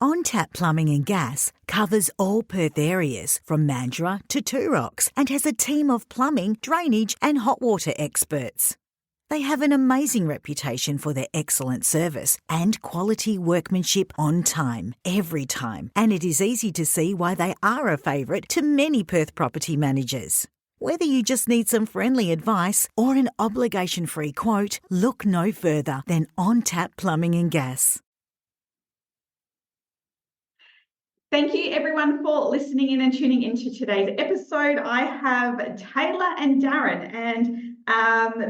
On-Tap Plumbing and Gas covers all Perth areas from Mandurah to Two Rocks and has a team of plumbing, drainage and hot water experts. They have an amazing reputation for their excellent service and quality workmanship on time, every time, and it is easy to see why they are a favourite to many Perth property managers. Whether you just need some friendly advice or an obligation-free quote, look no further than On-Tap Plumbing and Gas. Thank you everyone for listening in and tuning into today's episode. I have Taylah and Darren, and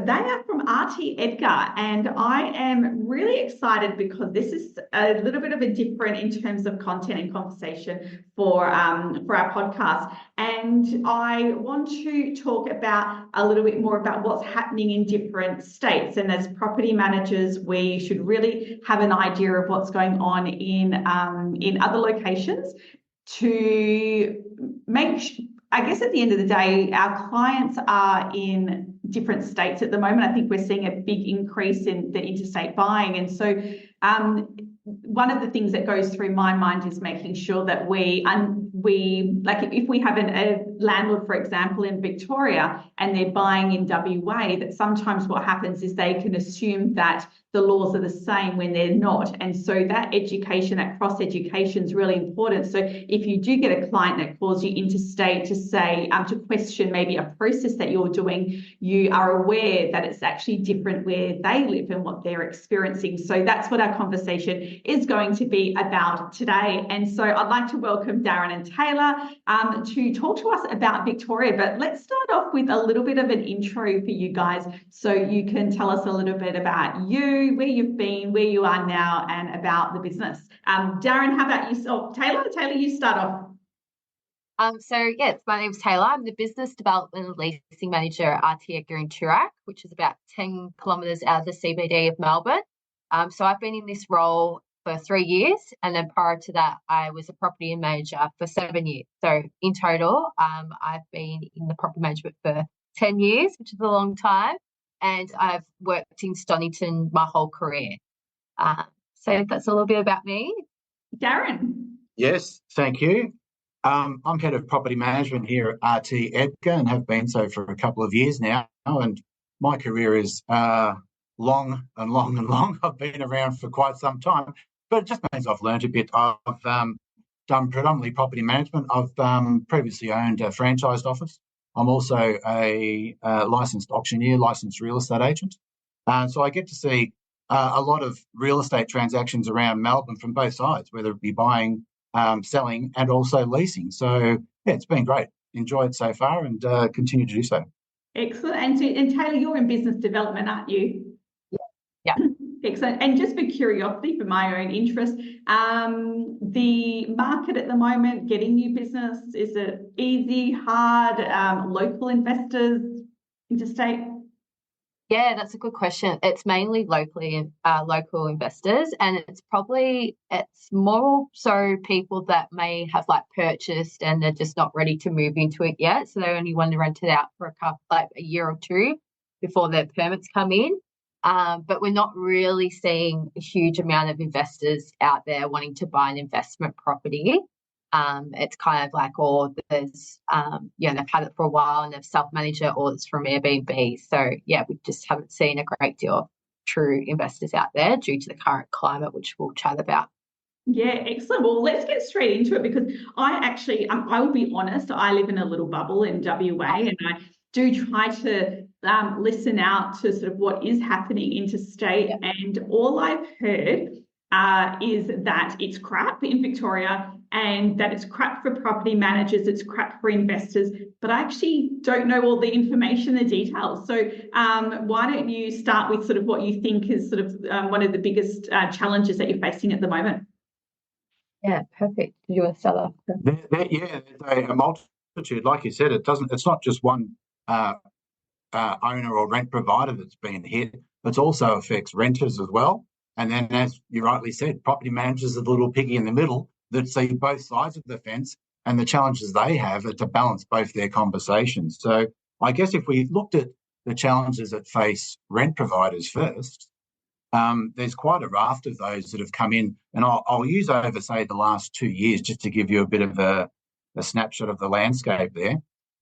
they are from RT EDGAR, and I am really excited because this is a little bit of a different in terms of content and conversation for our podcast. And I want to talk about a little bit more about what's happening in different states. And as property managers, we should really have an idea of what's going on in other locations to make, I guess at the end of the day, our clients are in different states at the moment. I think we're seeing a big increase in the interstate buying. And so one of the things that goes through my mind is making sure that we like if we have a landlord, for example, in Victoria and they're buying in WA, that sometimes what happens is they can assume that the laws are the same when they're not. And so that education, that cross education is really important. So if you do get a client that calls you interstate to say, to question maybe a process that you're doing, you are aware that it's actually different where they live and what they're experiencing. So that's what our conversation is going to be about today. And so I'd like to welcome Darren and Taylah to talk to us about Victoria. But let's start off with a little bit of an intro for you guys so you can tell us a little bit about you, where you've been, where you are now, and about the business. Darren, how about you? Oh, Taylah, you start off. My name's Taylah. I'm the Business Development and Leasing Manager at RT EDGAR in Toorak, which is about 10 kilometres out of the CBD of Melbourne. So I've been in this role for 3 years, and then prior to that, I was a property manager for 7 years. So in total, I've been in the property management for 10 years, which is a long time, and I've worked in Stonnington my whole career. So that's a little bit about me. Darren? Yes, thank you. I'm head of property management here at RT EDGAR and have been so for a couple of years now, and my career is long. I've been around for quite some time, but it just means I've learned a bit. I've done predominantly property management. I've previously owned a franchised office. I'm also a licensed auctioneer, licensed real estate agent. So I get to see a lot of real estate transactions around Melbourne from both sides, whether it be buying, selling and also leasing. So, yeah, it's been great. Enjoyed so far and continue to do so. Excellent. And Taylah, you're in business development, aren't you? Yeah. Excellent. And just for curiosity, for my own interest, the market at the moment, getting new business, is it easy, hard, local investors, interstate? Yeah, that's a good question. It's mainly local investors, and it's more so people that may have purchased and they're just not ready to move into it yet. So they only want to rent it out for a year or two before their permits come in. But we're not really seeing a huge amount of investors out there wanting to buy an investment property. It's kind of there's, they've had it for a while and they've self-managed it, or it's from Airbnb. So, yeah, we just haven't seen a great deal of true investors out there due to the current climate, which we'll chat about. Yeah, excellent. Well, let's get straight into it because I will be honest, I live in a little bubble in WA and I do try to listen out to sort of what is happening interstate. Yeah. And all I've heard is that it's crap in Victoria and that it's crap for property managers, it's crap for investors, but I actually don't know all the information, the details. So why don't you start with sort of what you think is sort of one of the biggest challenges that you're facing at the moment? Yeah, perfect. Did you want to start off? Yeah, there's a multitude. Like you said, it's not just one owner or rent provider that's been hit. It also affects renters as well. And then, as you rightly said, property managers are the little piggy in the middle that see both sides of the fence, and the challenges they have are to balance both their conversations. So I guess if we looked at the challenges that face rent providers first, there's quite a raft of those that have come in, and I'll use over, say, the last 2 years just to give you a bit of a snapshot of the landscape there.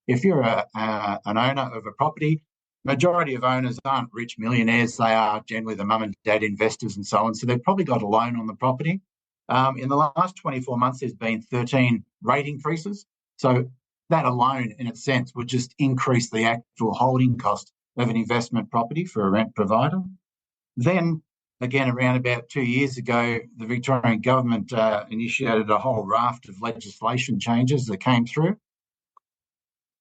If you're an owner of a property, majority of owners aren't rich millionaires. They are generally the mum and dad investors and so on. So they've probably got a loan on the property. In the last 24 months, there's been 13 rate increases. So that alone, in a sense, would just increase the actual holding cost of an investment property for a rent provider. Then, again, around about 2 years ago, the Victorian government initiated a whole raft of legislation changes that came through.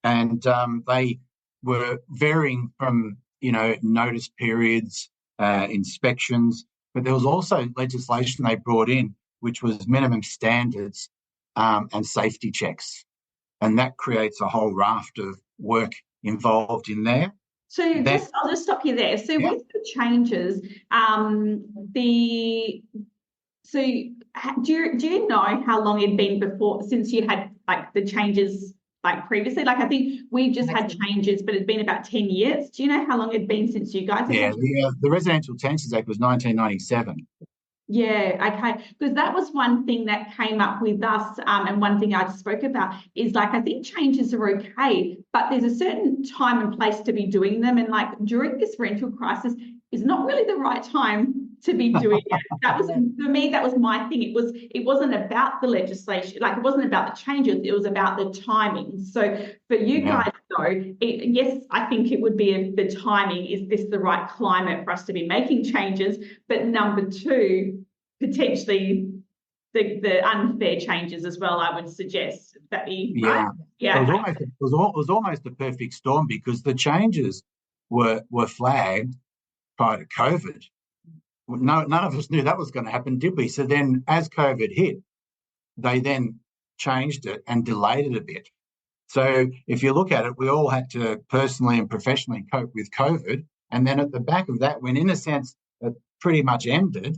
And they were varying from, notice periods, inspections, but there was also legislation they brought in, which was minimum standards and safety checks. And that creates a whole raft of work involved in there. So I'll just stop you there. So with the changes, do you know how long it'd been since you had the changes previously? I think we've just had changes, but it's been about 10 years. Do you know how long it'd been since you guys? The Residential Tenancies Act was 1997. Yeah, okay. Because that was one thing that came up with us, and one thing I just spoke about is I think changes are okay, but there's a certain time and place to be doing them. And during this rental crisis is not really the right time to be doing it. That was, for me, that was my thing. It wasn't about the legislation, it wasn't about the changes, it was about the timing. So for you guys though, yes, I think it would be the timing. Is this the right climate for us to be making changes? But number two, potentially the unfair changes as well, I would suggest. That be right? Yeah. It was almost a perfect storm, because the changes were flagged prior to COVID. None of us knew that was going to happen, did we? So then as COVID hit, they then changed it and delayed it a bit. So if you look at it, we all had to personally and professionally cope with COVID. And then at the back of that, when in a sense it pretty much ended,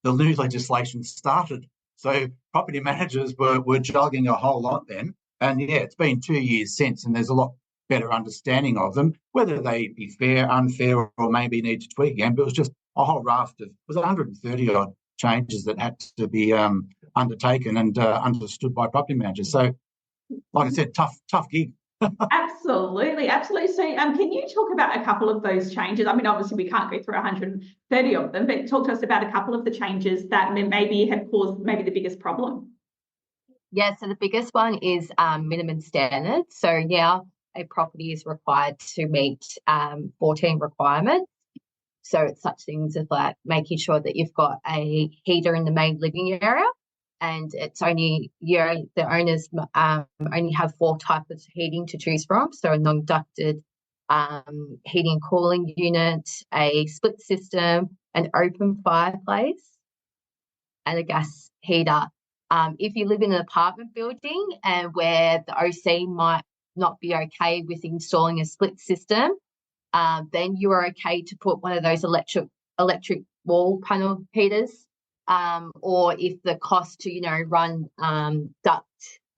the new legislation started. So property managers were jogging a whole lot then. And it's been 2 years since, and there's a lot better understanding of them, whether they be fair, unfair, or maybe need to tweak again. But it was just a whole raft of, it was 130 odd changes that had to be undertaken and understood by property managers. So, like I said, tough gig. Absolutely. So can you talk about a couple of those changes? I mean, obviously we can't go through 130 of them, but talk to us about a couple of the changes that maybe have caused maybe the biggest problem. Yeah, so the biggest one is minimum standards. So now a property is required to meet 14 requirements. So it's such things as making sure that you've got a heater in the main living area, and it's only the owners only have 4 types of heating to choose from. So a non-ducted heating and cooling unit, a split system, an open fireplace, and a gas heater. If you live in an apartment building and where the OC might not be okay with installing a split system, then you are okay to put one of those electric wall panel heaters, or if the cost to run duct,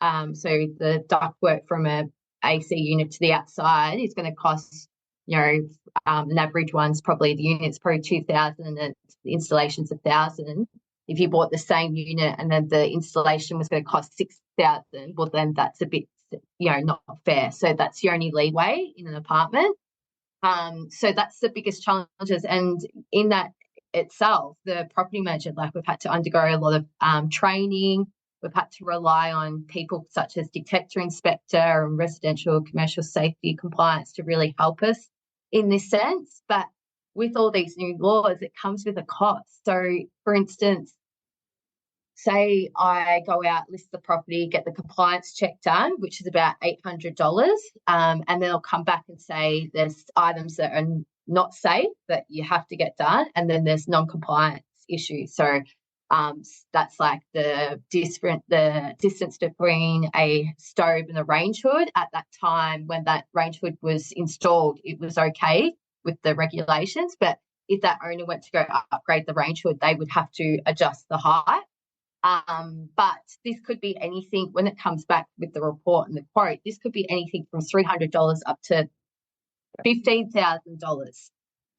so the duct work from a AC unit to the outside is going to cost an average one's probably, the unit's probably 2,000 and the installation's 1,000. If you bought the same unit and then the installation was going to cost 6,000, well then that's a bit not fair. So that's your only leeway in an apartment. So that's the biggest challenges. And in that itself, the property manager, we've had to undergo a lot of training. We've had to rely on people such as detector inspector and residential commercial safety compliance to really help us in this sense. But with all these new laws, it comes with a cost. So, for instance, say I go out, list the property, get the compliance check done, which is about $800, and then I'll come back and say there's items that are not safe that you have to get done, and then there's non-compliance issues. So that's the distance between a stove and a range hood. At that time, when that range hood was installed, it was okay with the regulations, but if that owner went to go upgrade the range hood, they would have to adjust the height. But this could be anything when it comes back with the report and the quote. This could be anything from $300 up to $15,000.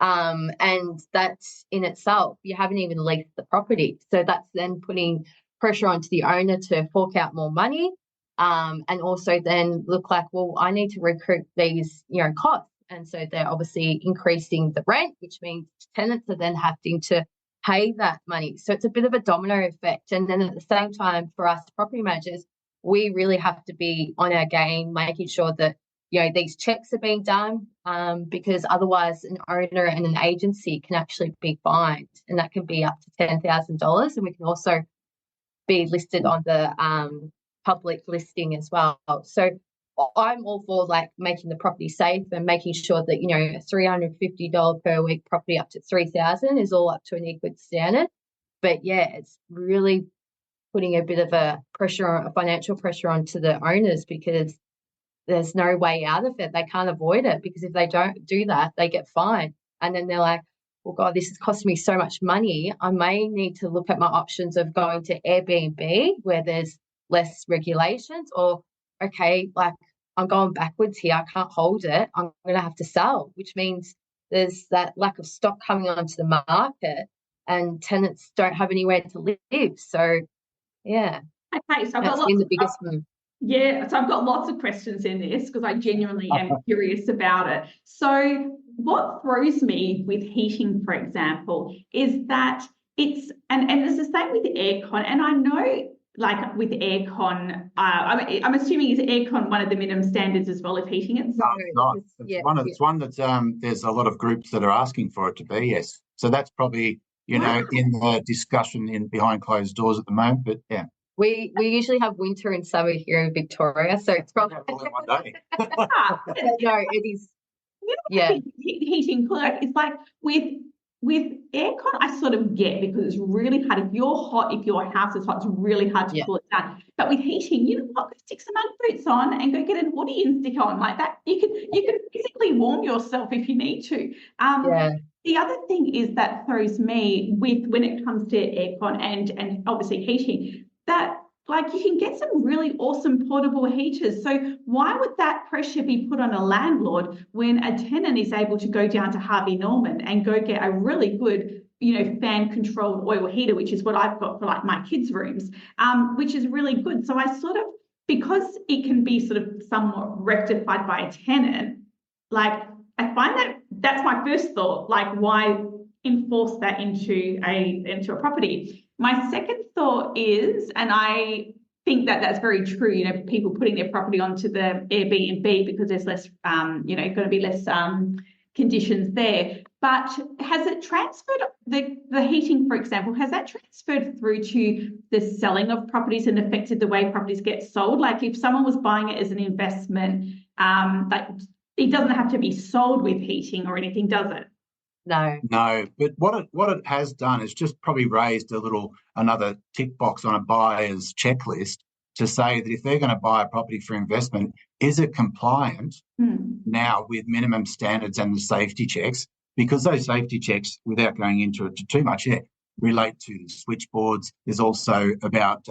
And that's in itself, you haven't even leased the property. So that's then putting pressure onto the owner to fork out more money, and also then look like, well, I need to recoup these, costs. And so they're obviously increasing the rent, which means tenants are then having to pay that money. So it's a bit of a domino effect. And then at the same time, for us property managers, we really have to be on our game, making sure that, these checks are being done, because otherwise an owner and an agency can actually be fined, and that can be up to $10,000. And we can also be listed on the public listing as well. So I'm all for making the property safe and making sure that, a $350 per week property up to $3,000 is all up to an good standard. But yeah, it's really putting a bit of a financial pressure onto the owners, because there's no way out of it. They can't avoid it, because if they don't do that, they get fined. And then they're like, well, God, this is costing me so much money. I may need to look at my options of going to Airbnb where there's less regulations, or, okay, I'm going backwards here. I can't hold it. I'm going to have to sell, which means there's that lack of stock coming onto the market and tenants don't have anywhere to live. So, yeah. Okay, so I've got been the biggest one. Yeah, so I've got lots of questions in this because I genuinely am curious about it. So what throws me with heating, for example, is that it's, and it's the same with aircon, and I know with aircon, I'm assuming is aircon one of the minimum standards as well as heating it? No, it's not. It's one that there's a lot of groups that are asking for it to be, yes. So that's probably, in the discussion behind closed doors at the moment, but yeah. We usually have winter and summer here in Victoria, so it's probably all in one day. No, it is. Yeah, heating clerk. It's with aircon, I sort of get, because it's really hard. If you're hot, if your house is hot, it's really hard to cool it down. But with heating, you know what? Go stick some Ugg boots on and go get a hoodie and stick on like that. You can physically warm yourself if you need to. The other thing is that throws me when it comes to aircon and obviously heating, that you can get some really awesome portable heaters. So why would that pressure be put on a landlord when a tenant is able to go down to Harvey Norman and go get a really good, fan controlled oil heater, which is what I've got for my kids' rooms, which is really good. So I sort of, because it can be sort of somewhat rectified by a tenant, I find that's my first thought, why enforce that into a property? My second thought is, and I think that's very true, people putting their property onto the Airbnb because there's less, going to be less conditions there. But has it transferred, the heating, for example, has that transferred through to the selling of properties and affected the way properties get sold? If someone was buying it as an investment, it doesn't have to be sold with heating or anything, does it? No. But what it has done is just probably raised another tick box on a buyer's checklist to say that if they're going to buy a property for investment, is it compliant now with minimum standards and the safety checks? Because those safety checks, without going into it too much, relate to the switchboards. There's also about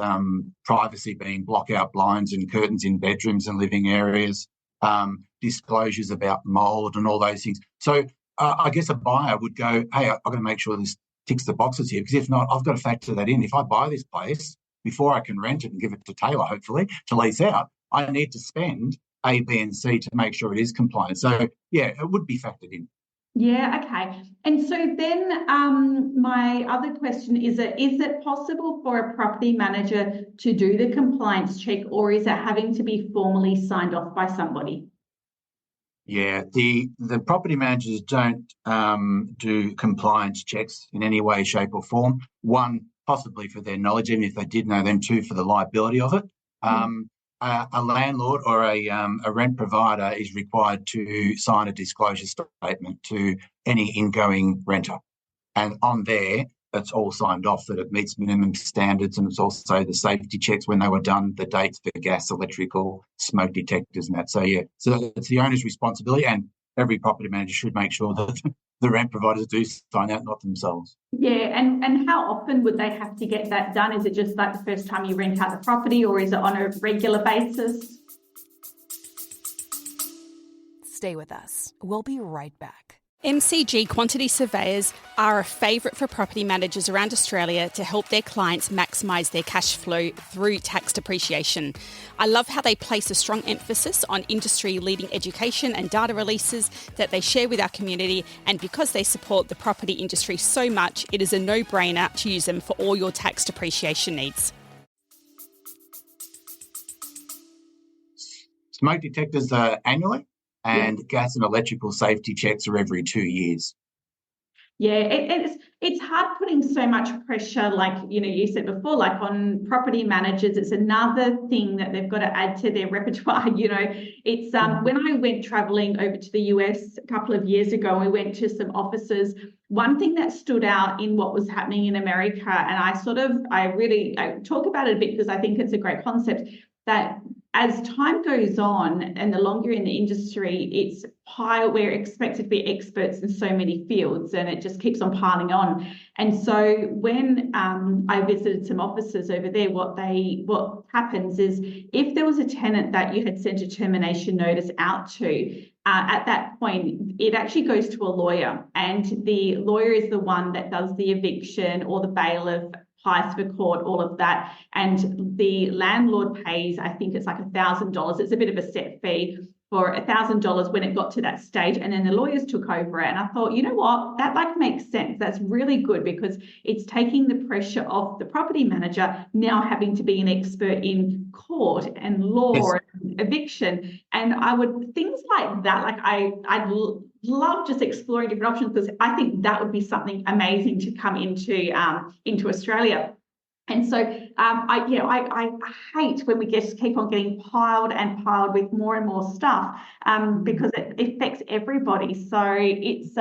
privacy being block-out blinds and curtains in bedrooms and living areas, disclosures about mould and all those things. So I guess a buyer would go, hey, I've got to make sure this ticks the boxes here, because if not, I've got to factor that in. If I buy this place, before I can rent it and give it to Taylah, hopefully, to lease out, I need to spend A, B and C to make sure it is compliant. So, yeah, it would be factored in. Yeah, okay. And so then my other question is it possible for a property manager to do the compliance check, or is it having to be formally signed off by somebody? Yeah, the property managers don't do compliance checks in any way, shape or form. One, possibly for their knowledge, even if they did know them. Two, for the liability of it. A landlord or a rent provider is required to sign a disclosure statement to any ingoing renter. And on there, it's all signed off that it meets minimum standards, and it's also the safety checks when they were done, the dates for gas, electrical, smoke detectors and that. So, yeah, so it's the owner's responsibility, and every property manager should make sure that the rent providers do sign out, not themselves. Yeah, and how often would they have to get that done? Is it just the first time you rent out the property, or is it on a regular basis? Stay with us. We'll be right back. MCG quantity surveyors are a favourite for property managers around Australia to help their clients maximise their cash flow through tax depreciation. I love how they place a strong emphasis on industry-leading education and data releases that they share with our community, and because they support the property industry so much, it is a no-brainer to use them for all your tax depreciation needs. Smoke detectors are annually, and gas and electrical safety checks are every 2 years. Yeah, it's hard putting so much pressure, like you said before, like on property managers. It's another thing that they've got to add to their repertoire. It's when I went traveling over to the US a couple of years ago, we went to some offices. One thing that stood out in what was happening in America, and I talk about it a bit because I think it's a great concept, that as time goes on and the longer in the industry, we're expected to be experts in so many fields, and it just keeps on piling on. And so when I visited some offices over there, what happens is if there was a tenant that you had sent a termination notice out to, at that point, it actually goes to a lawyer, and the lawyer is the one that does the eviction or the bailiff, applies for court, all of that. And the landlord pays, I think it's like $1,000. It's a bit of a set fee for $1,000 when it got to that stage. And then the lawyers took over it. And I thought, you know what, that makes sense. That's really good because it's taking the pressure off the property manager now having to be an expert in court and law and eviction. And things like that, like I'd love just exploring different options because I think that would be something amazing to come into Australia. And so I hate when we keep on getting piled with more and more stuff because it affects everybody. So it's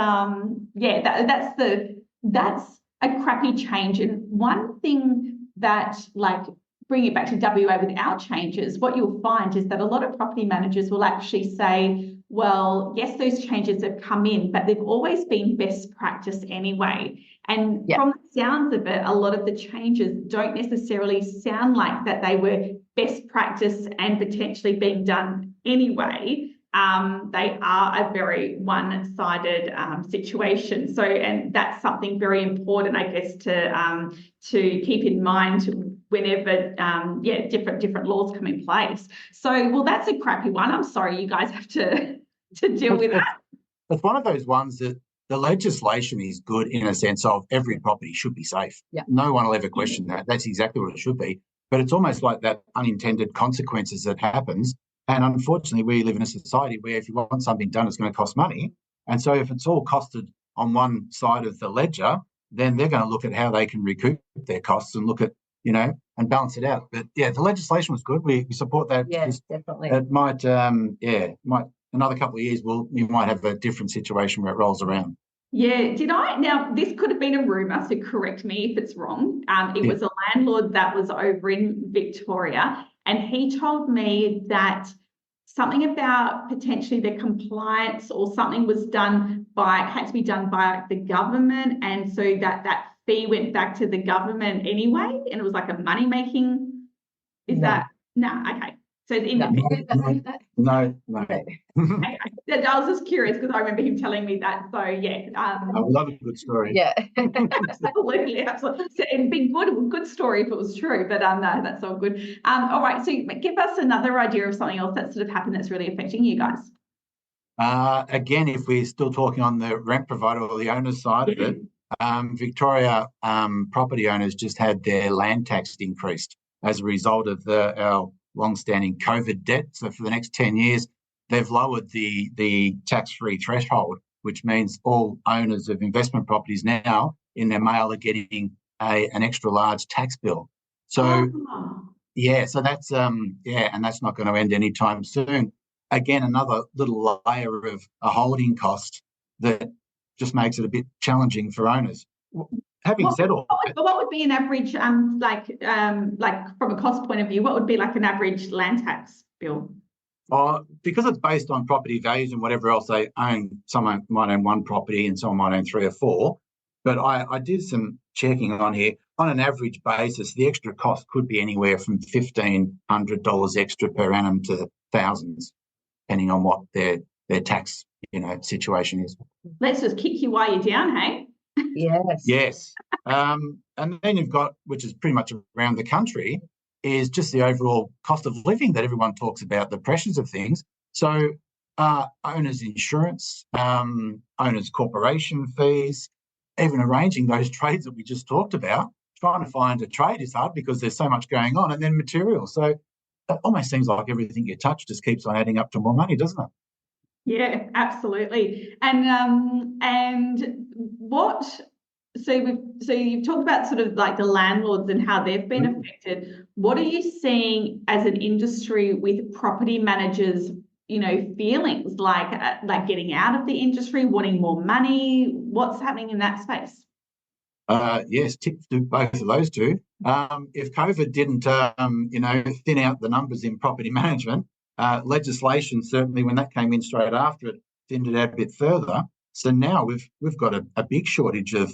that's a crappy change. And one thing that, like, bring it back to WA with our changes, what you'll find is that a lot of property managers will actually say, well, yes, those changes have come in, but they've always been best practice anyway. And from the sounds of it, a lot of the changes don't necessarily sound like that they were best practice and potentially being done anyway. They are a very one-sided situation. So, and that's something very important, I guess, to keep in mind whenever different laws come in place. So, well, that's a crappy one. I'm sorry you guys have to deal with that. It's one of those ones that the legislation is good in a sense of every property should be safe. Yeah. No one will ever question that. That's exactly what it should be. But it's almost like that unintended consequences that happens. And unfortunately, we live in a society where if you want something done, it's going to cost money. And so if it's all costed on one side of the ledger, then they're going to look at how they can recoup their costs and look at, and balance it out. But yeah, the legislation was good. We support that. Yes, definitely. It might, another couple of years, we might have a different situation where it rolls around. Yeah, now this could have been a rumour, so correct me if it's wrong. It was a landlord that was over in Victoria, and he told me that something about potentially the compliance or something had to be done by the government, and so that fee went back to the government anyway, and it was like a money-making. Okay. So it's independent. No. Okay. I was just curious because I remember him telling me that. So yeah. I love a good story. Yeah. Absolutely. So it'd be good story if it was true, but no, that's all good. All right. So give us another idea of something else that sort of happened that's really affecting you guys. Again, if we're still talking on the rent provider or the owner's side of it, Victoria property owners just had their land tax increased as a result of our long-standing COVID debt. So for the next 10 years, they've lowered the tax-free threshold, which means all owners of investment properties now in their mail are getting an extra large tax bill. So so that's and that's not going to end anytime soon. Again, another little layer of a holding cost that just makes it a bit challenging for owners. Having said all that, what would be an average, like from a cost point of view, what would be like an average land tax bill? Because it's based on property values and whatever else they own, someone might own one property and someone might own 3 or 4. But I did some checking on here. On an average basis, the extra cost could be anywhere from $1,500 extra per annum to thousands, depending on what their tax situation is. Let's just kick you while you're down, hey? Yes. Yes. And then you've got, which is pretty much around the country, is just the overall cost of living that everyone talks about, the pressures of things. So owners' insurance, owners' corporation fees, even arranging those trades that we just talked about. Trying to find a trade is hard because there's so much going on, and then materials. So it almost seems like everything you touch just keeps on adding up to more money, doesn't it? Yeah, absolutely. And what? So you've talked about sort of like the landlords and how they've been affected. What are you seeing as an industry with property managers? Feelings like getting out of the industry, wanting more money. What's happening in that space? Yes, tick to both of those two. If COVID didn't, thin out the numbers in property management, legislation certainly, when that came in straight after it, thinned it out a bit further. So now we've got a big shortage of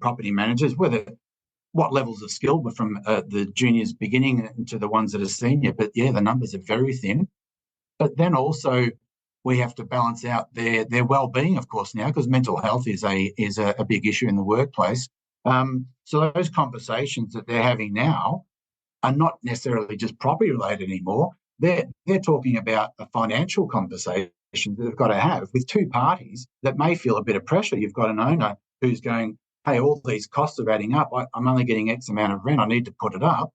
property managers, what levels of skill, but from the juniors beginning to the ones that are senior. But yeah, the numbers are very thin. But then also we have to balance out their well-being, of course, now, because mental health is a big issue in the workplace. So those conversations that they're having now are not necessarily just property related anymore. They're talking about a financial conversation that they've got to have with two parties that may feel a bit of pressure. You've got an owner who's going, hey, all these costs are adding up. I'm only getting X amount of rent. I need to put it up.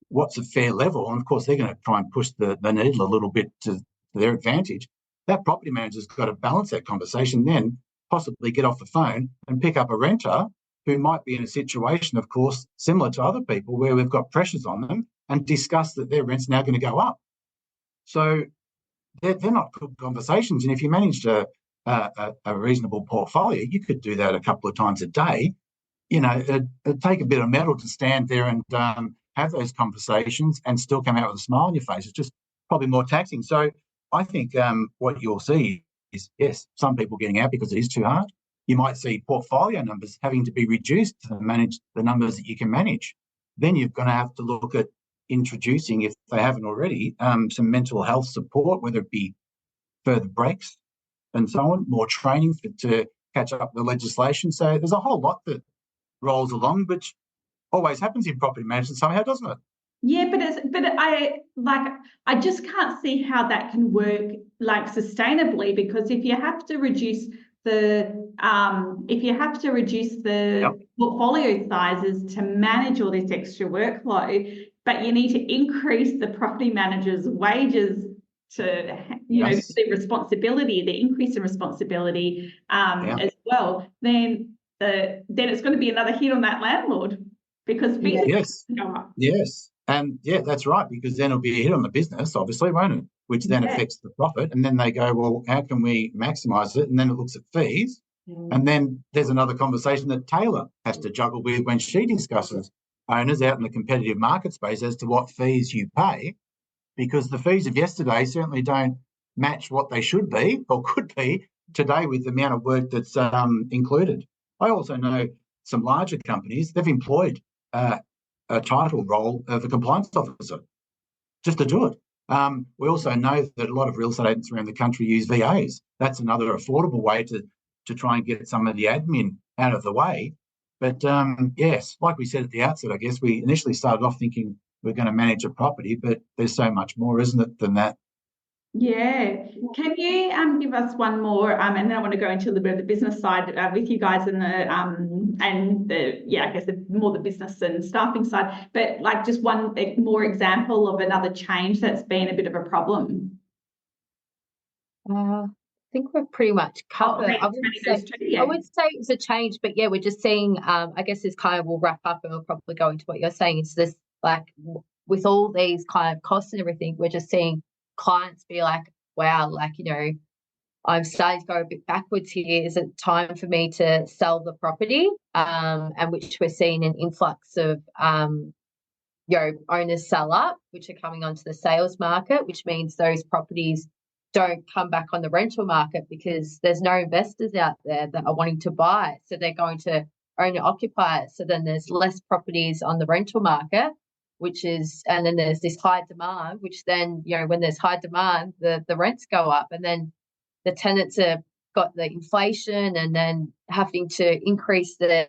What's a fair level? And of course, they're going to try and push the needle a little bit to their advantage. That property manager's got to balance that conversation, then possibly get off the phone and pick up a renter who might be in a situation, of course, similar to other people where we've got pressures on them, and discuss that their rent's now going to go up. So they're not good conversations. And if you managed a reasonable portfolio, you could do that a couple of times a day. It'd take a bit of metal to stand there and have those conversations and still come out with a smile on your face. It's just probably more taxing. So I think what you'll see is, yes, some people getting out because it is too hard. You might see portfolio numbers having to be reduced to manage the numbers that you can manage. Then you're going to have to look at introducing, if they haven't already, some mental health support, whether it be further breaks and so on, more training to catch up the legislation. So there's a whole lot that rolls along, which always happens in property management somehow, doesn't it? Yeah, I just can't see how that can work sustainably, because if you have to reduce the portfolio sizes to manage all this extra workload, but you need to increase the property manager's wages to the responsibility, the increase in responsibility as well, then it's going to be another hit on that landlord, because fees go up. Yes. And yeah, that's right, because then it'll be a hit on the business, obviously, won't it? Which then affects the profit. And then they go, well, how can we maximise it? And then it looks at fees. And then there's another conversation that Taylah has to juggle with when she discusses owners out in the competitive market space as to what fees you pay, because the fees of yesterday certainly don't match what they should be or could be today with the amount of work that's included. I also know some larger companies, they've employed a title role of a compliance officer just to do it. We also know that a lot of real estate agents around the country use VAs. That's another affordable way to try and get some of the admin out of the way. But yes, like we said at the outset, I guess we initially started off thinking we're going to manage a property, but there's so much more, isn't it, than that? Yeah. Can you give us one more, and then I want to go into a little bit of the business side with you guys, and I guess more the business and staffing side, but just one more example of another change that's been a bit of a problem. I think we're pretty much covered. I would say it's a change, but yeah, we're just seeing, I guess this kind of will wrap up and we'll probably go into what you're saying. It's this, with all these kind of costs and everything, we're just seeing clients be like, wow, I'm starting to go a bit backwards here. Is it time for me to sell the property? And which we're seeing an influx of, owners sell up, which are coming onto the sales market, which means those properties don't come back on the rental market because there's no investors out there that are wanting to buy. So they're going to owner occupy it. So then there's less properties on the rental market, and then there's this high demand, which then, when there's high demand, the rents go up. And then the tenants have got the inflation and then having to increase their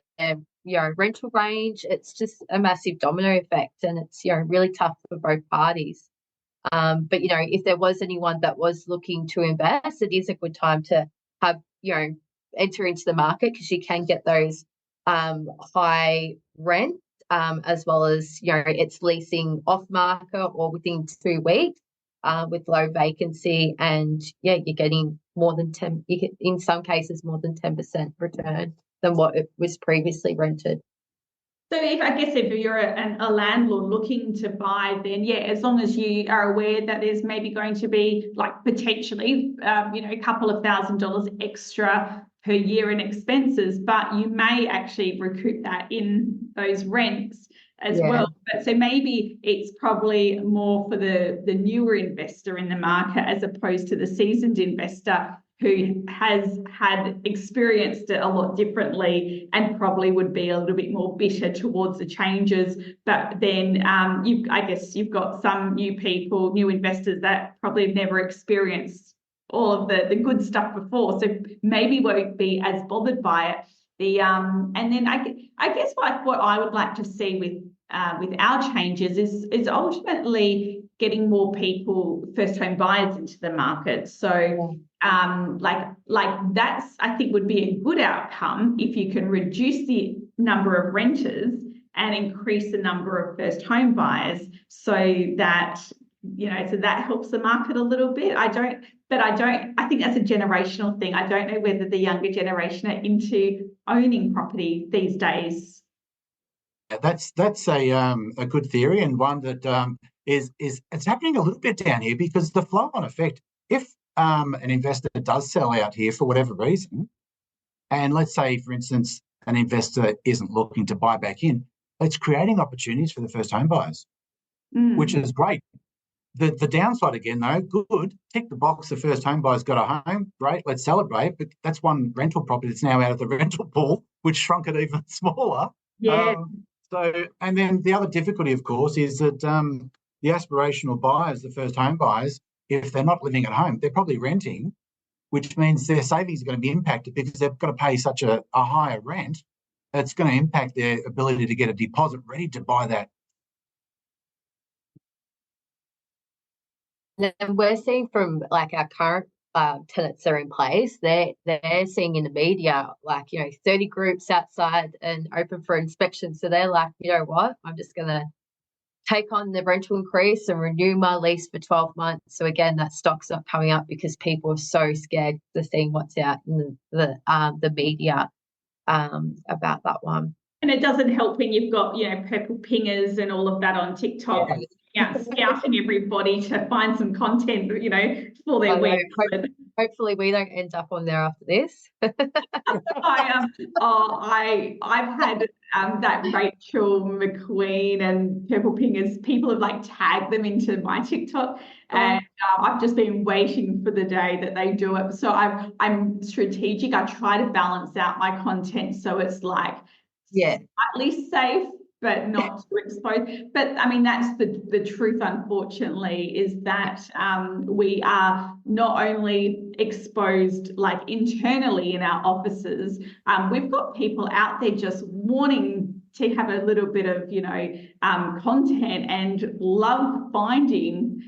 rental range. It's just a massive domino effect, and it's really tough for both parties. But if there was anyone that was looking to invest, it is a good time to have enter into the market, because you can get those high rent, as well as it's leasing off market or within 2 weeks with low vacancy, and you're getting more than 10, in some cases more than 10% return than what it was previously rented. So if you're a landlord looking to buy, then as long as you are aware that there's maybe going to be like potentially, a couple of $1,000s extra per year in expenses, but you may actually recoup that in those rents as well. But so maybe it's probably more for the newer investor in the market as opposed to the seasoned investor who has had experienced it a lot differently and probably would be a little bit more bitter towards the changes. But then you've got some new investors that probably have never experienced all of the good stuff before, so maybe won't be as bothered by it. And then I guess what I would like to see with our changes is ultimately getting more first home buyers into the market. So that's, I think, would be a good outcome if you can reduce the number of renters and increase the number of first home buyers, so that that helps the market a little bit. I think that's a generational thing. I don't know whether the younger generation are into owning property these days. That's a good theory, and one that is it's happening a little bit down here, because the flow-on effect, if an investor does sell out here for whatever reason, and let's say, for instance, an investor isn't looking to buy back in, it's creating opportunities for the first home buyers, which is great. The downside again, though, good, tick the box, the first home buyer's got a home, great, let's celebrate, but that's one rental property that's now out of the rental pool, which shrunk it even smaller. And then the other difficulty, of course, is that the aspirational buyers, the first home buyers, if they're not living at home, they're probably renting, which means their savings are going to be impacted because they've got to pay such a higher rent. That's going to impact their ability to get a deposit ready to buy that. And we're seeing from our current tenants that are in place, they're seeing in the media 30 groups outside and open for inspection. So they're like, you know what, I'm just going to take on the rental increase and renew my lease for 12 months. So again, that stock's not coming up because people are so scared to seeing what's out in the media about that one. And it doesn't help when you've got, purple pingers and all of that on TikTok, scouting everybody to find some content, for their web. Hopefully we don't end up on there after this. I've had that Rachel McQueen and purple pingers, people have tagged them into my TikTok, and I've just been waiting for the day that they do it. So I'm strategic. I try to balance out my content so it's slightly safe, but not too exposed. But I mean, that's the truth, unfortunately, is that we are not only exposed internally in our offices, we've got people out there just wanting to have a little bit of content and love finding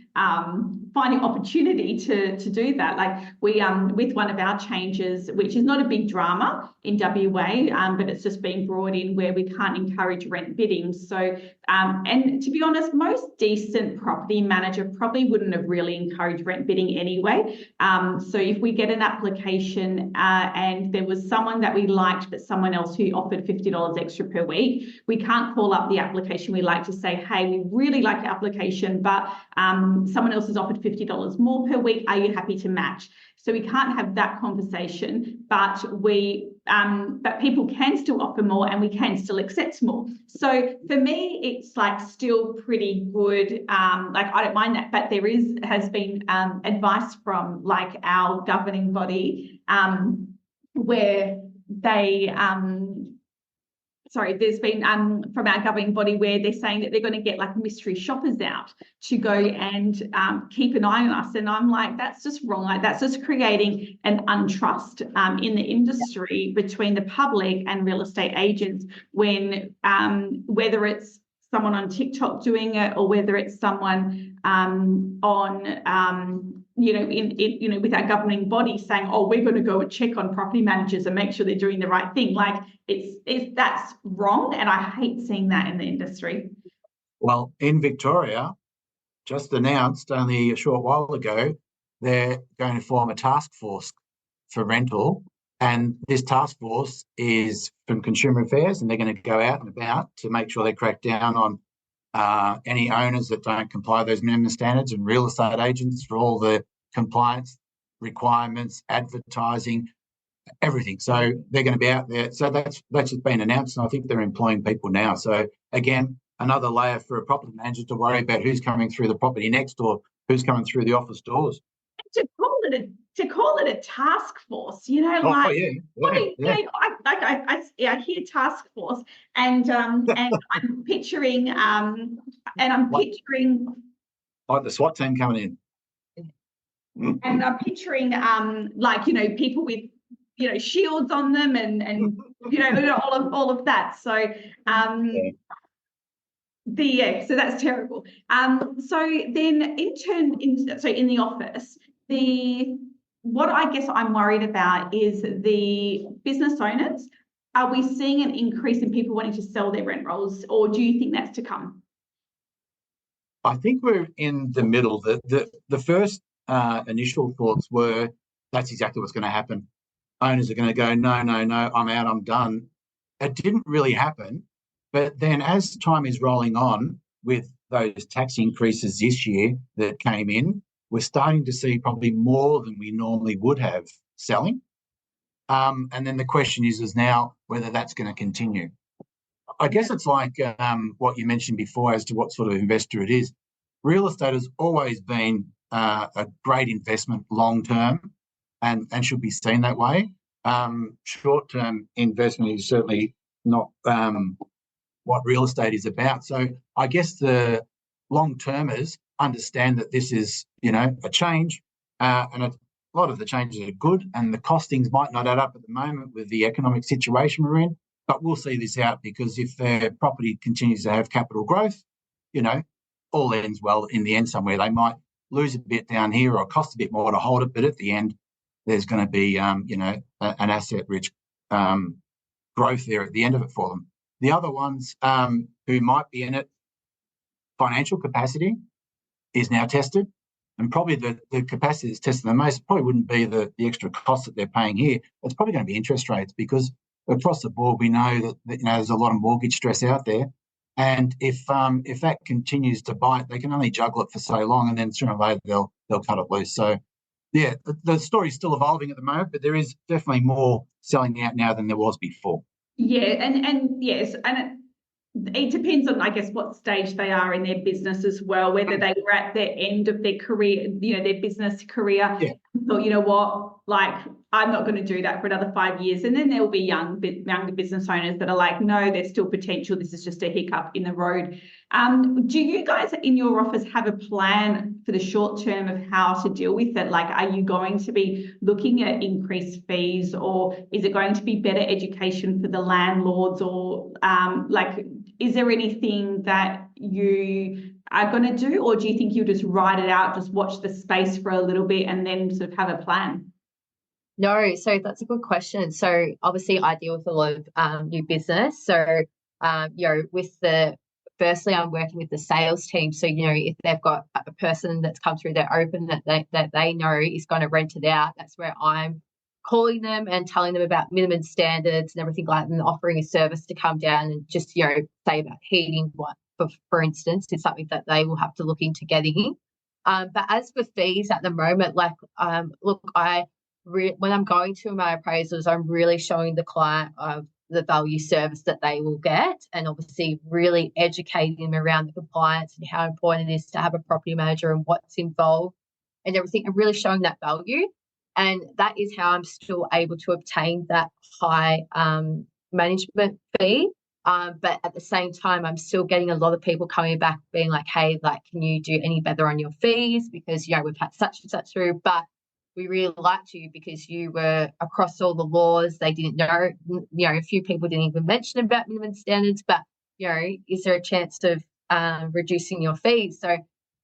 opportunity to do that. We with one of our changes, which is not a big drama in WA, but it's just been brought in where we can't encourage rent bidding. So and to be honest, most decent property manager probably wouldn't have really encouraged rent bidding anyway. So if we get an application and there was someone that we liked but someone else who offered $50 extra per week, we can't call up the application. We like to say, hey, we really like your application, but someone else has offered $50 more per week. Are you happy to match? So we can't have that conversation, but but people can still offer more and we can still accept more. So for me, it's still pretty good. I don't mind that, but there has been advice from our governing body where they there's been from our governing body where they're saying that they're going to get like mystery shoppers out to go and keep an eye on us. And I'm like, that's just wrong. Like that's just creating an untrust in the industry between the public and real estate agents when whether it's someone on TikTok doing it or whether it's someone with our governing body saying, oh, we're going to go and check on property managers and make sure they're doing the right thing. Like that's wrong. And I hate seeing that in the industry. Well, in Victoria, just announced only a short while ago, they're going to form a task force for rental. And this task force is from Consumer Affairs, and they're going to go out and about to make sure they crack down on any owners that don't comply with those minimum standards, and real estate agents for all the compliance requirements, advertising, everything. So they're going to be out there. So that's just been announced, and I think they're employing people now. So again, another layer for a property manager to worry about who's coming through the property next door, who's coming through the office doors. To call it a task force, I hear task force, and I'm picturing like the SWAT team coming in, and I'm picturing people with shields on them and all of that. So so that's terrible. So then in the office, what I guess I'm worried about is the business owners. Are we seeing an increase in people wanting to sell their rent rolls, or do you think that's to come? I think we're in the middle. The first initial thoughts were that's exactly what's going to happen. Owners are going to go, no, I'm out, I'm done. It didn't really happen. But then as time is rolling on with those tax increases this year that came in, we're starting to see probably more than we normally would have selling. And then the question is now whether that's going to continue. I guess it's like what you mentioned before as to what sort of investor it is. Real estate has always been a great investment long-term and should be seen that way. Short-term investment is certainly not what real estate is about. So I guess the long-termers understand that this is, a change, and a lot of the changes are good, and the costings might not add up at the moment with the economic situation we're in, but we'll see this out because if their property continues to have capital growth, all ends well in the end somewhere. They might lose a bit down here or cost a bit more to hold it, but at the end, there's going to be, an asset-rich growth there at the end of it for them. The other ones who might be in it, financial capacity is now tested, and probably the capacity that's tested the most probably wouldn't be the extra cost that they're paying here. It's probably going to be interest rates, because across the board we know that there's a lot of mortgage stress out there, and if that continues to bite, they can only juggle it for so long, and then sooner or later they'll cut it loose. So yeah, the story's still evolving at the moment, but there is definitely more selling out now than there was before. Yeah, and yes, and it depends on, I guess, what stage they are in their business as well, whether they were at their end of their career, their business career. Yeah. Thought, you know what, like, I'm not going to do that for another 5 years. And then there will be younger business owners that are like, no, there's still potential. This is just a hiccup in the road. Do you guys in your office have a plan for the short term of how to deal with it? Like, are you going to be looking at increased fees, or is it going to be better education for the landlords, or is there anything that you are going to do, or do you think you'll just ride it out, just watch the space for a little bit and then sort of have a plan? No, so that's a good question. So obviously I deal with a lot of new business. So, firstly, I'm working with the sales team. So, if they've got a person that's come through their open that they know is going to rent it out, that's where I'm calling them and telling them about minimum standards and everything like that, and offering a service to come down and just, say about heating, for instance, is something that they will have to look into getting. But as for fees at the moment, when I'm going to my appraisals, I'm really showing the client of the value service that they will get, and obviously really educating them around the compliance and how important it is to have a property manager and what's involved and everything, and really showing that value. And that is how I'm still able to obtain that high management fee. But at the same time, I'm still getting a lot of people coming back being like, hey, like, can you do any better on your fees? Because, we've had such and such through, but we really liked you because you were across all the laws. They didn't know, a few people didn't even mention about minimum standards, but, is there a chance of reducing your fees? So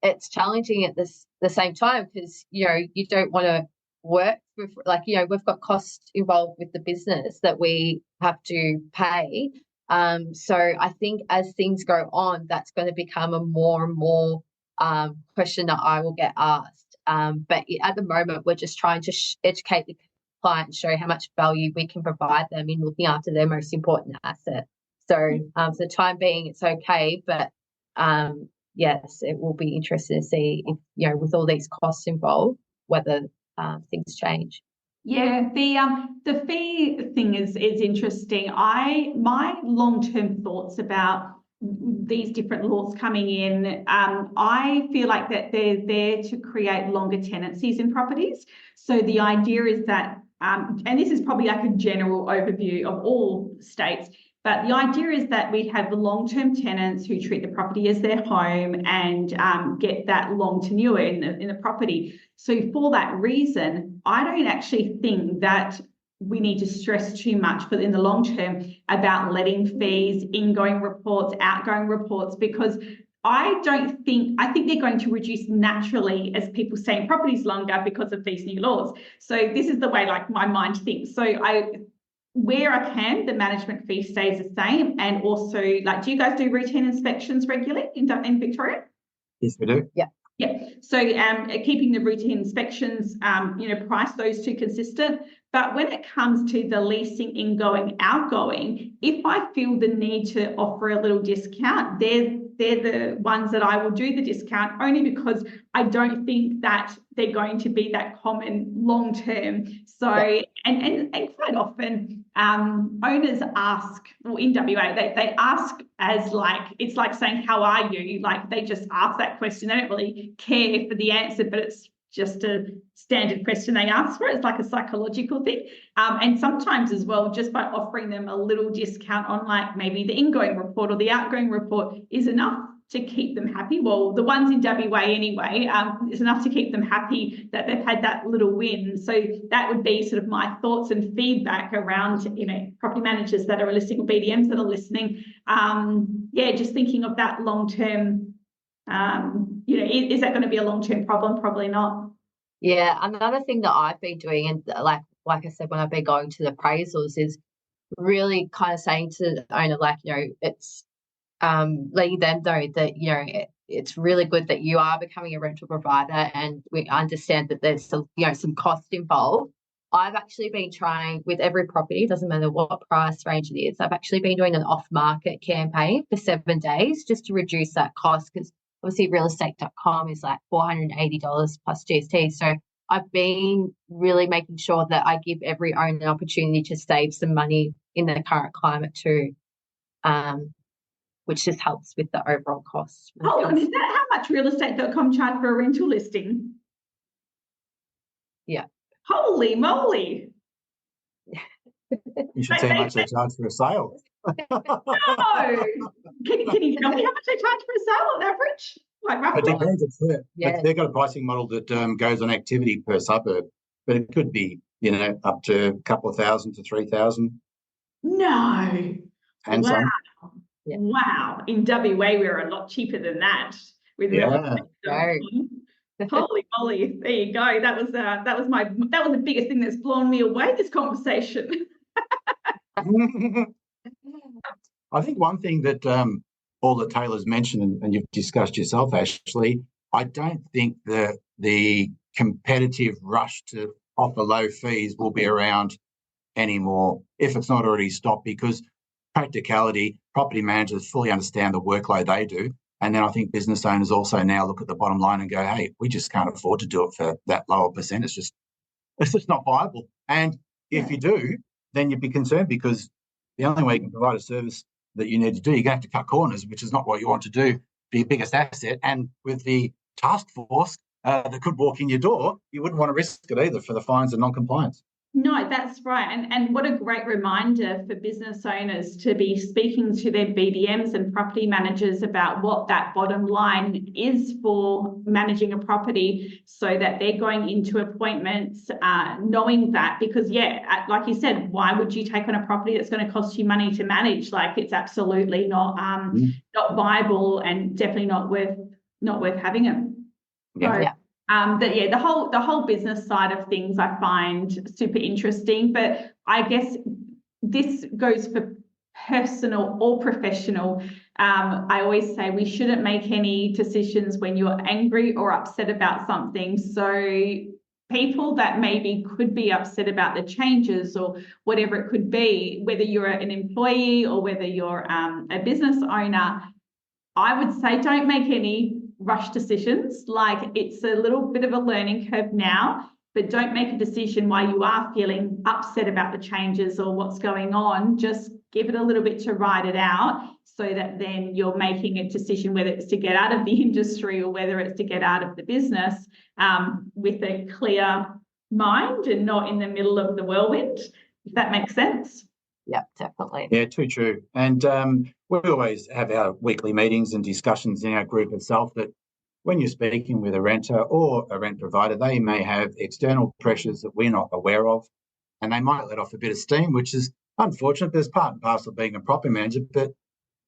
it's challenging at the same time because, you don't want to work with, we've got costs involved with the business that we have to pay. So I think as things go on, that's going to become a more and more question that I will get asked. But at the moment, we're just trying to educate the client, show how much value we can provide them in looking after their most important asset. So for the time being, it's okay. But yes, it will be interesting to see if, with all these costs involved, whether things change. Yeah, the fee thing is interesting. My long-term thoughts about these different laws coming in, I feel like that they're there to create longer tenancies in properties. So the idea is that, and this is probably like a general overview of all states, but the idea is that we have long-term tenants who treat the property as their home and get that long tenure in the property. So for that reason, I don't actually think that we need to stress too much in the long term about letting fees, ingoing reports, outgoing reports, because I think they're going to reduce naturally as people stay in properties longer because of these new laws. So this is the way like my mind thinks. So where I can, the management fee stays the same. And also, like, do you guys do routine inspections regularly in Victoria? Yes, we do. Yeah. Yeah. So keeping the routine inspections, price those two consistent. But when it comes to the leasing ingoing, outgoing, if I feel the need to offer a little discount, they're the ones that I will do the discount, only because I don't think that they're going to be that common long term. So, and quite often owners ask, well, in WA, they ask as like, it's like saying, how are you? Like they just ask that question. They don't really care for the answer, but it's just a standard question they ask for. It's like a psychological thing. And sometimes as well, just by offering them a little discount on like maybe the ingoing report or the outgoing report is enough to keep them happy. Well, the ones in WA anyway, is enough to keep them happy that they've had that little win. So that would be sort of my thoughts and feedback around, property managers that are listening or BDMs that are listening. Just thinking of that long-term, is that going to be a long-term problem? Probably not. Yeah, another thing that I've been doing, and like I said, when I've been going to the appraisals, is really kind of saying to the owner, like, it's letting them know that, it's really good that you are becoming a rental provider, and we understand that there's some cost involved. I've actually been trying with every property, doesn't matter what price range it is, I've actually been doing an off-market campaign for 7 days just to reduce that cost, because obviously realestate.com is like $480 plus GST. So I've been really making sure that I give every owner an opportunity to save some money in the current climate too, which just helps with the overall cost. Hold on, is that how much realestate.com charge for a rental listing? Yeah. Holy moly. You should see how much they charge for a sale. No. Can you tell me how much they charge for a sale on average? Like roughly? It depends. They've got a pricing model that goes on activity per suburb, but it could be, up to a couple of thousand to 3,000. No. And wow. some. Yeah. Wow. In WA, we're a lot cheaper than that. Holy moly. There you go. That was the biggest thing that's blown me away, this conversation. I think one thing that all that Taylor's mentioned and you've discussed yourself, Ashley, I don't think the competitive rush to offer low fees will be around anymore if it's not already stopped, because practicality, property managers fully understand the workload they do. And then I think business owners also now look at the bottom line and go, hey, we just can't afford to do it for that lower percent. It's just not viable. And if you do, then you'd be concerned, because the only way you can provide a service that you need to do, you're going to have to cut corners, which is not what you want to do for your biggest asset. And with the task force that could walk in your door, you wouldn't want to risk it either for the fines and non-compliance. No, that's right. And what a great reminder for business owners to be speaking to their BDMs and property managers about what that bottom line is for managing a property, so that they're going into appointments knowing that, because like you said, why would you take on a property that's going to cost you money to manage? Like, it's absolutely not viable, and definitely not worth having it. Yeah. The whole business side of things I find super interesting, but I guess this goes for personal or professional. I always say we shouldn't make any decisions when you're angry or upset about something. So people that maybe could be upset about the changes or whatever it could be, whether you're an employee or whether you're a business owner, I would say don't make any rush decisions. Like, it's a little bit of a learning curve now, but don't make a decision while you are feeling upset about the changes or what's going on. Just give it a little bit to ride it out, so that then you're making a decision whether it's to get out of the industry or whether it's to get out of the business with a clear mind and not in the middle of the whirlwind, if that makes sense. Yeah, definitely. Yeah, too true. And we always have our weekly meetings and discussions in our group itself that when you're speaking with a renter or a rent provider, they may have external pressures that we're not aware of, and they might let off a bit of steam, which is unfortunate. There's part and parcel of being a property manager, but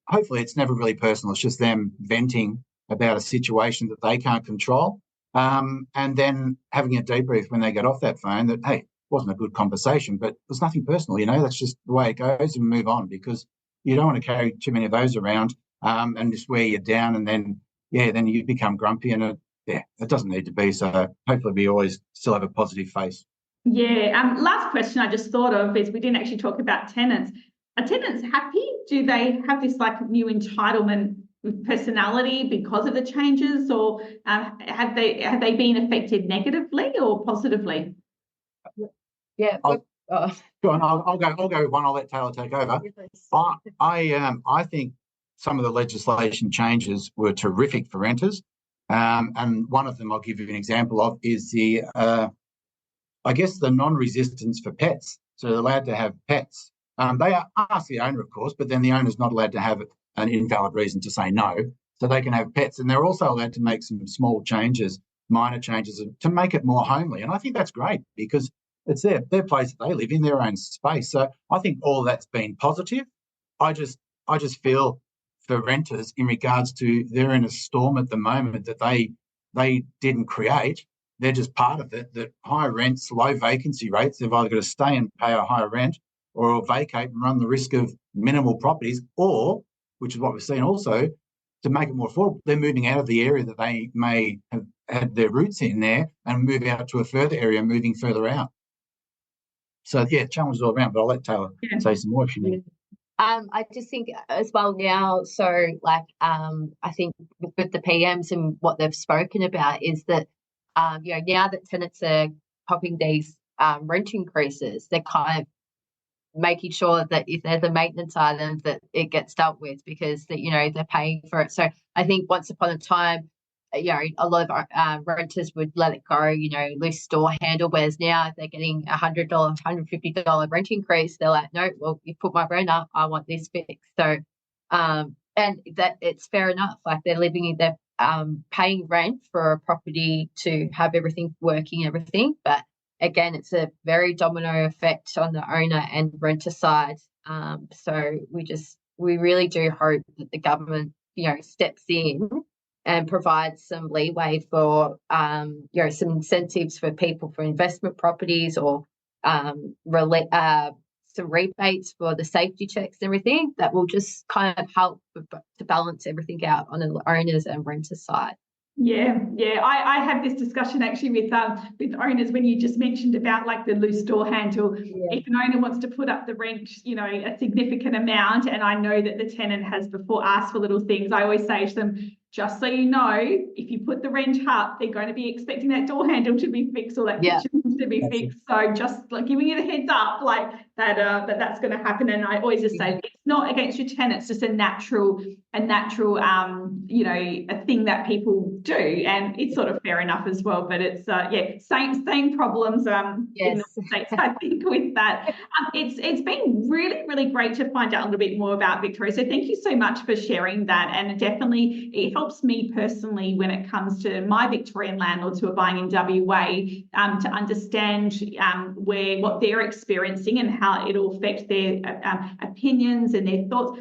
hopefully it's never really personal. It's just them venting about a situation that they can't control, and then having a debrief when they get off that phone that, hey, wasn't a good conversation, but there's nothing personal, that's just the way it goes, and move on, because you don't want to carry too many of those around and just wear you down, and then you become grumpy, and it doesn't need to be. So hopefully we always still have a positive face. Last question I just thought of is, we didn't actually talk about tenants. Are tenants happy? Do they have this like new entitlement with personality because of the changes, or have they been affected negatively or positively? Yeah. Go on. I'll go with one. I'll let Taylah take over. I think some of the legislation changes were terrific for renters, and one of them I'll give you an example of is the non-resistance for pets. So they're allowed to have pets. They ask the owner, of course, but then the owner's not allowed to have an invalid reason to say no. So they can have pets, and they're also allowed to make some small changes, minor changes, to make it more homely. And I think that's great, because it's their place that they live in, their own space. So I think all that's been positive. I just feel for renters, in regards to, they're in a storm at the moment that they didn't create. They're just part of it. That high rents, low vacancy rates, they've either got to stay and pay a higher rent, or vacate and run the risk of minimal properties, or, which is what we've seen also, to make it more affordable, they're moving out of the area that they may have had their roots in there and move out to a further area, moving further out. So, challenges all around, but I'll let Taylah say some more if you need. I just think as well now, so like I think with the PMs and what they've spoken about is that, now that tenants are popping these rent increases, they're kind of making sure that if there's a maintenance item that it gets dealt with, because that they're paying for it. So I think once upon a time, a lot of renters would let it go, loose door handle, whereas now if they're getting $100, $150 rent increase, they're like, no, well, you put my rent up, I want this fixed. So, and that it's fair enough. Like, they're paying rent for a property to have everything working, everything. But again, it's a very domino effect on the owner and renter side. So we really do hope that the government, steps in and provide some leeway for, some incentives for people for investment properties, or some rebates for the safety checks and everything that will just kind of help to balance everything out on the owners and renters side. I had this discussion actually with owners when you just mentioned about like the loose door handle. If an owner wants to put up the rent, a significant amount, and I know that the tenant has before asked for little things, I always say to them, just so you know, if you put the rent up, they're going to be expecting that door handle to be fixed or that kitchen to be fixed. So just like giving you the heads up, like that's going to happen. And I always just say it's not against your tenants, just a natural a thing that people do, and it's sort of fair enough as well. But it's same problems in the States, I think, with that. It's been really, really great to find out a little bit more about Victoria. So thank you so much for sharing that, and definitely it helps me personally when it comes to my Victorian landlords who are buying in WA to understand what they're experiencing and how it'll affect their opinions and their thoughts.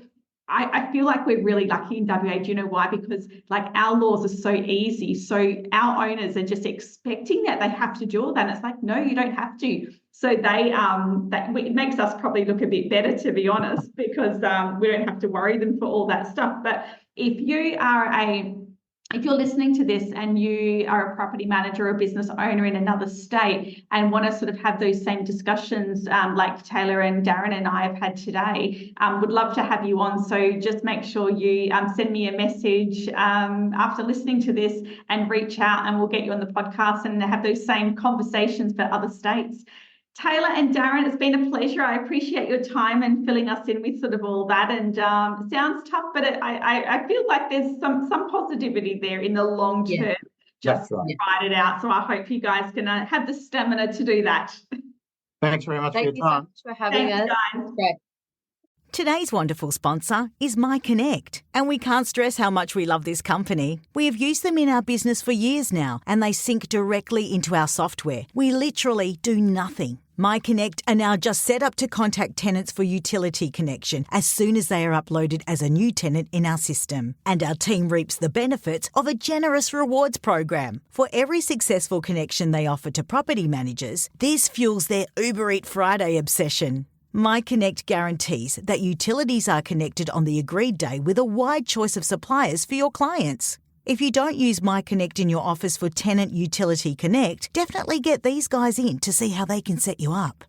I feel like we're really lucky in WA. Do you know why? Because like our laws are so easy. So our owners are just expecting that they have to do all that. And it's like, no, you don't have to. So it makes us probably look a bit better, to be honest, because we don't have to worry them for all that stuff. But if you're listening to this and you are a property manager or a business owner in another state and want to sort of have those same discussions like Taylah and Darren and I have had today, would love to have you on. So just make sure you send me a message after listening to this and reach out, and we'll get you on the podcast and have those same conversations for other states. Taylah and Darren, it's been a pleasure. I appreciate your time and filling us in with sort of all that. And it sounds tough, but I feel like there's some positivity there in the long term. Just write it out. So I hope you guys can have the stamina to do that. Thanks very much for your time. Thank you so much for having us. Guys. Great. Today's wonderful sponsor is MyConnect, and we can't stress how much we love this company. We have used them in our business for years now, and they sync directly into our software. We literally do nothing. MyConnect are now just set up to contact tenants for utility connection as soon as they are uploaded as a new tenant in our system. And our team reaps the benefits of a generous rewards program. For every successful connection they offer to property managers, this fuels their Uber Eat Friday obsession. MyConnect guarantees that utilities are connected on the agreed day with a wide choice of suppliers for your clients. If you don't use MyConnect in your office for Tenant Utility Connect, definitely get these guys in to see how they can set you up.